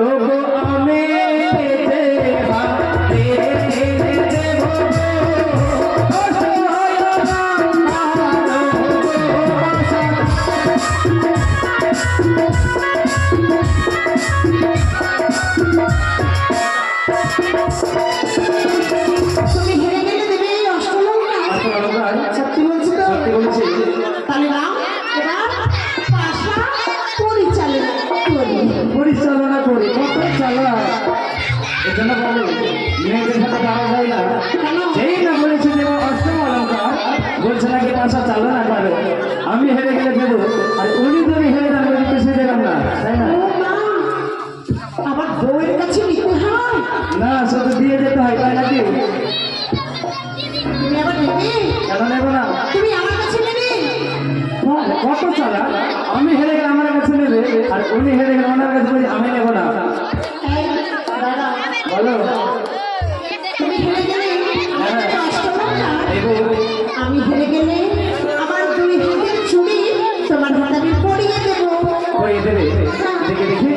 ওগো আমি যে হাতে দেব অসহায় তুমি হেরে গেলে দেবে এই অষ্টলঙ্কা। সত্যি বলছি তো? সত্যি বলছি। তাহলে না এবার পাশা পরিচালনা করি। পরিচালনা করি কত চালা এই জন্য বলো মেয়েদের সাথে পারা যায় না। যেই না বলেছে যে অষ্টম অলঙ্কার বলছে নাকি পাশা চালনা করো। আমি হেরে গেলে দেবো আর উনি যদি হেরে যান ওই কিছু দেবেন না, তাই না? ও মা, আবার বউয়ের কাছে নিতে হয়? না শুধু দিয়ে যেতে হয়, তাই নাকি? তুমি আবার নেবে? কেন নেবো না? তুমি আমার কাছে নেবে? কত চালা, আমি হেরে গেলে আমার কাছে নেবে আর উনি হেরে গেলে ওনার কাছে বলি আমি নেবো না। এই দাদা, বলো তুমি হেরে গেলে আমার কাছে অষ্টলঙ্কা, দেবো। আমি হেরে গেলে আমার দুই হাতের চুড়ি তোমার হাতে আমি পরিয়ে দেবো। পরিয়ে দেবে? দেখে দেখি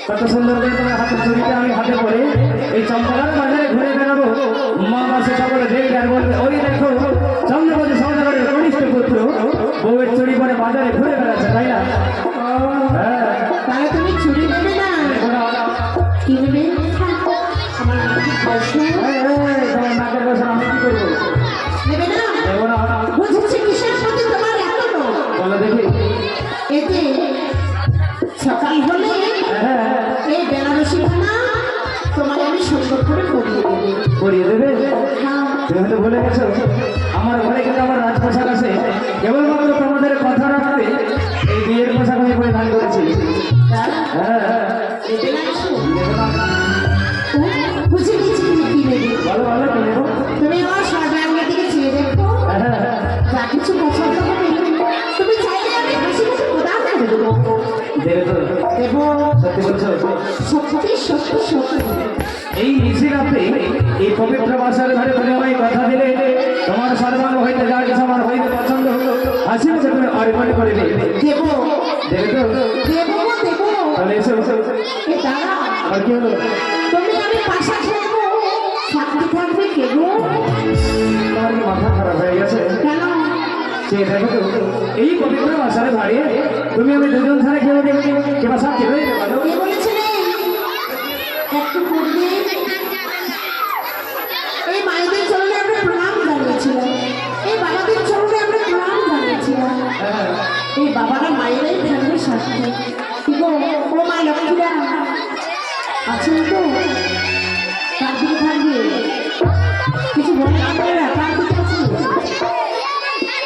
কত সুন্দর করে তোমার হাতের চুরিটা আমি হাতে পরে এই চম্পলার বাজারে ঘুরে বেড়াবো। মা মাসে সকলে দেখবে আর বলবে ওই দেখো চন্দ্রপতি সৌদাগরের কনিষ্ঠ পুত্র বউয়ের চুরি পরে বাজারে ঘুরে বেড়াচ্ছে, তাই না? হ্যাঁ। তাহলে তুমি চুড়ি নেবে না? কি নেবে? আমার নাকের পয়সা তোমার নাকের বসে আমি কি করবো? নেবে না? দেবো না। বুঝেছি কিসের প্রতি তোমার এত লোভ। বলো দেখি। এতে সকাল হলে হ্যাঁ এই বেনারসি খানা তোমার আমি সুন্দর করে পরিয়ে দেবে। পরিয়ে দেবে? হ্যাঁ, তুমি হয়তো ভুলে গেছো আমার ঘরে কিন্তু আমার রাজপোশাক আছে, কেবলমাত্র তোমাদের কথা রাখতে এই বিয়ের পোশাক আমি পরিধান করেছি। হ্যাঁ দেবে না কিছু? দেবো না। ও, বুঝে গেছি তুমি কি নেবে। বলো বলো কি নেবো? তুমি আমার স্বর্ণাঙ্গের দিকে চেয়ে দেখো, হ্যাঁ যা কিছু পছন্দ হবে তুমি চাইলে আমি হাসি হাসি প্রদান করে দেবো। দেবে তো? দেবো, সত্যি বলছো? সত্যি সত্যি সত্যি। এই নিশি রাতে এই পবিত্র বাসার ঘরে তুমি আমায় কথা দিলে তোমার সর্বাঙ্গ হইতে যা কিছু আমার হইতে পছন্দ হলো হাসি মুখে তুমি অর্পণ করে দেবে। দেবো, দেবে তো? দেবো গো দেবো। তাহলে এসো এসো। এ দাঁড়া, আর কি হলো? তুমি আমি পাশা খেলবো, সাথে থাকবে কে গো? তোমার কি মাথা খারাপ হয়ে গেছে? কেন? সে দেখো তো এই পবিত্র বাসারে দাঁড়িয়ে তুমি আমি দুজন ছাড়া কেউ দেখবে কে বাসা কেউ বলো? কে বলেছিলে একটু পূর্বে এই মায়েদের চরণে আমরা প্রণাম জানিয়েছিলাম, এই বাবাদের চরণে আমরা প্রণাম জানিয়েছিলাম। হ্যাঁ এই বাবারা মায়েরাই থাকবে সাথে। কি গো ও মা লক্ষ্মীরা আছেন তো? কার দিকে থাকবে? কিছু বলে আপনারা কার দিকে আছে?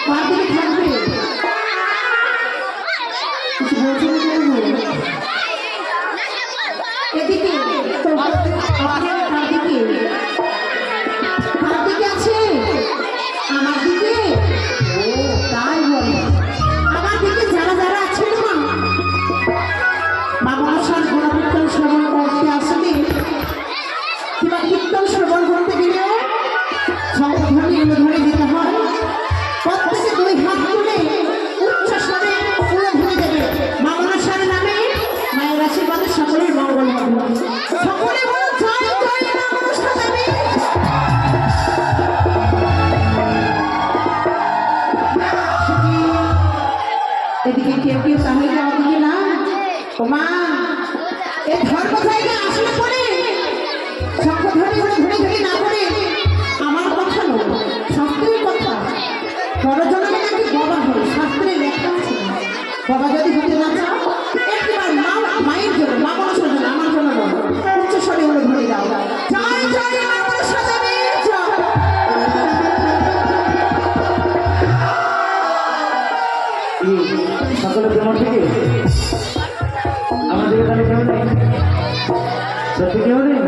কার দিকে থাকবে? কিছু বলছেন কেন? এদিকে তো আপনারা কার দিকে? কার দিকে আছে? আমার দিকে? ও তাই বলে। আমার দিকে যারা যারা আছে না মা মনসার গুণকীর্তন শ্রবণ করতে আসবে কিংবা কীর্তন শ্রবণ করতে গেলে সংঘধ্বনি ধরে দিতে হয়। প্রত্যেকে দুই হাত তুলে উচ্চ স্বরে উলধ্বনি দেবে মা মনসার নামে। মায়ের আশীর্বাদে সকলের মঙ্গল হবে। সকলে বলো জয় জয় মা মনসা দেবী। এদিকে কেউ কেউ তাহলে ওদিকে না। ও মা, এই ধর্ম জায়গায় আসলে পরে সংঘধ্বনি ঘুরে ঘুরে না করে আমার কথা নয়, শাস্ত্রের কথা। পরজনে নাকি বাবা হয়, শাস্ত্রে লেখা আছে। বাবা যদি হতে না চাও একবার মা মায়ের জন্য মা মনসার জন্য আমার জন্য বলো, উচ্চ স্বরে হলো ধরে দাও জয় জয় মা মনসা দেবী জয়। সকলে তোমার দিকে আমার দিকে তাহলে কেউ নেই? সত্যি কেউ নেই?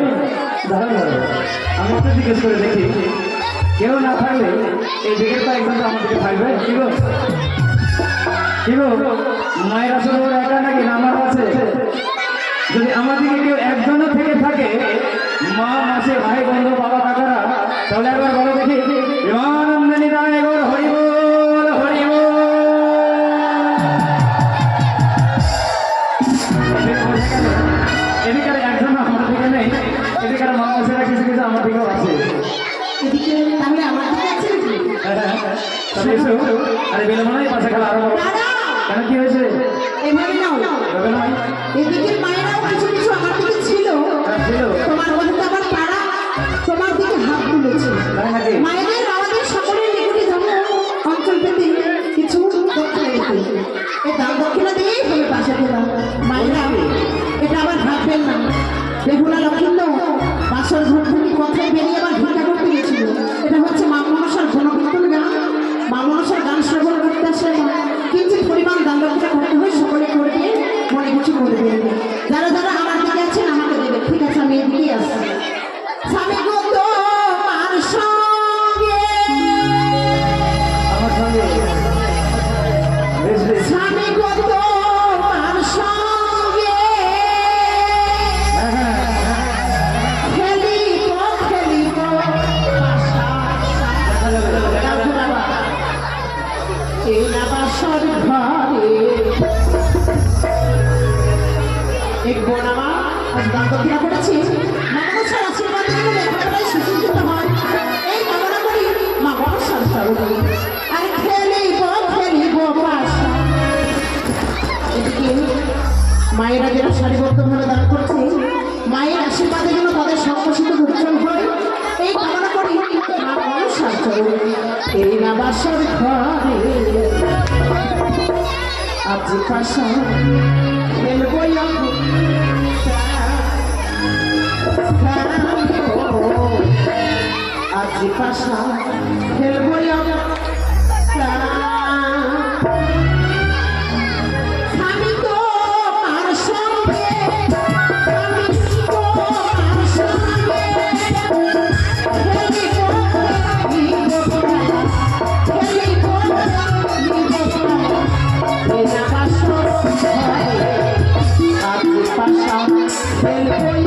দাঁড়ান দাঁড়ান আমি একটু জিজ্ঞেস করে দেখি, কেউ না থাকলে এই দিকের তো একজন আমার দিকে থাকবে। কি গো কি গো মায়ের আসলে ওর একা নাকি না আমার আছে? যদি আমার দিকে কেউ একজনও থেকে থাকে মা মাসে ভাই বন্ধু বাবা কাকারা তাহলে একবার বলো দেখি বিমানন্দনী রায় গৌর হরিবল হরিবল। এদিকে এদিকে আর মা মশাইরা কিছু কিছু আমার দিকেও আছে। এদিকে তাহলে আমার দিকে আছে নাকি? তবে এসো, আরে বেলমনাই পাশে খেলা আরো বড়। দাঁড়াও, কেন কি হয়েছে? এভাবে নাও। এভাবে নয়। এদিকে মায়েরাও কিছু কিছু আমার দিকে ছিল, ছিল। তোমার কথা আমার পাড়া তোমার দিকে হাত তুলেছে। তাই নাকি? মায়েদের বাবাদের সকলের নিকটে যাবো অঞ্চল পেতে কিছু দক্ষিণা দিতে। এই দান দক্ষিণা দিয়েই হবে পাশে ফেরা। মায়েরা এটা আবার ভাববেন না বেহুলা লক্ষ্মীন্দ বাসর ঘর থেকে কথায় বেরিয়ে আবার ভিক্ষা করতে গেছিল। এটা হচ্ছে মা মনসার ঘনকীর্তন গান। মা মনসার গান শ্রবণ করতে আসলে কিন্তু পরিমাণ দান দক্ষিণা করতে হয়, সকলে করবে মনে কিছু করে দেবে। যারা যারা আমার দিকে আছেন আমাকে দেবে। ঠিক আছে, আমি এদিকেই আসছি। স্বামী গো তোমার সঙ্গে, আমার সঙ্গে বেশ বেশ। স্বামী গো তোমার সঙ্গে হ্যাঁ, হ্যাঁ, হ্যাঁ। খেলিব খেলিব দেখা যাবে, দেখা যাবে। এই নাবাসর ঘরে এক বোনামা আজ দান দক্ষিণা করেছি। মা মনসার আশীর্বাদ নিয়ে লেখাপড়ায় সুসজ্জিত হয় এই কামনা করি মা মনসার চরণে। আর খেলিব খেলিব পাশা। এদিকে মায়েরা যারা সারিবদ্ধভাবে দান করছে মায়ের আশীর্বাদে যেন তাদের সংকোচিত উজ্জ্বল হয় এই কামনা করি মা মনসার চরণে। এই নাবাসর ঘরে আজ পাশা খেলবো আজ পাশা খেলবো আমি তো তার সঙ্গে, আমি তো তার সঙ্গে খেলিব খেলিব এই নাবাসর ঘরে আজ পাশা খেলবো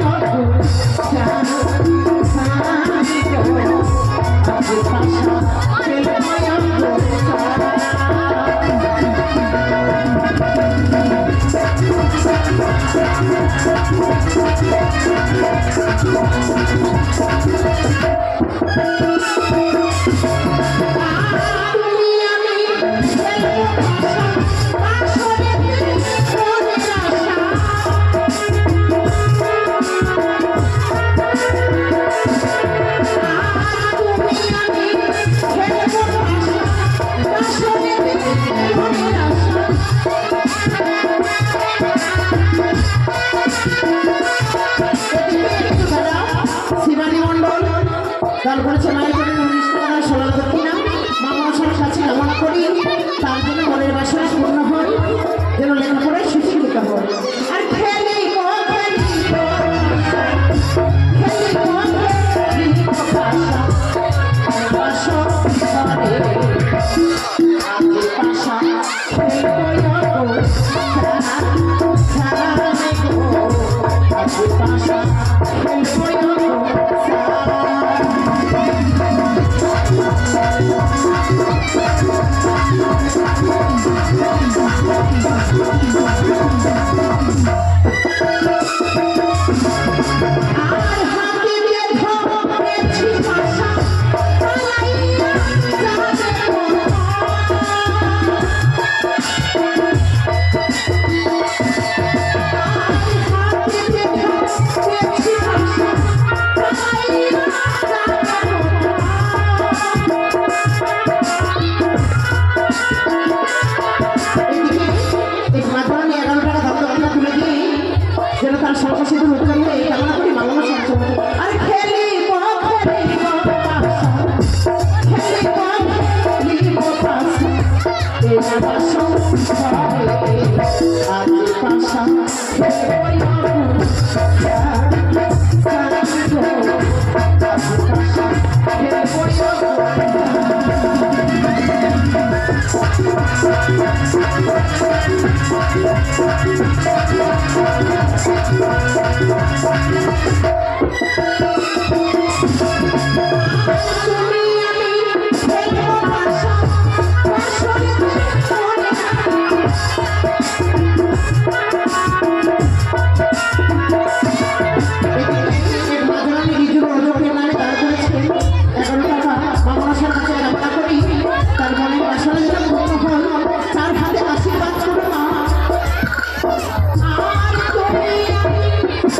দান করেছে মায়ের জন্য 19 টাকা সোনার দক্ষিণা। মা মনসার কাছে কামনা করি তার জন্য মনের বাসনা পূর্ণ হয়, যেন লেখাপড়ায় সুশিক্ষিত হয়। আর খেলিব খেলিব খেলিব পাশা বাসর ঘরে আজ পাশা খেলব আজ পাশা খেলব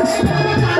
তাই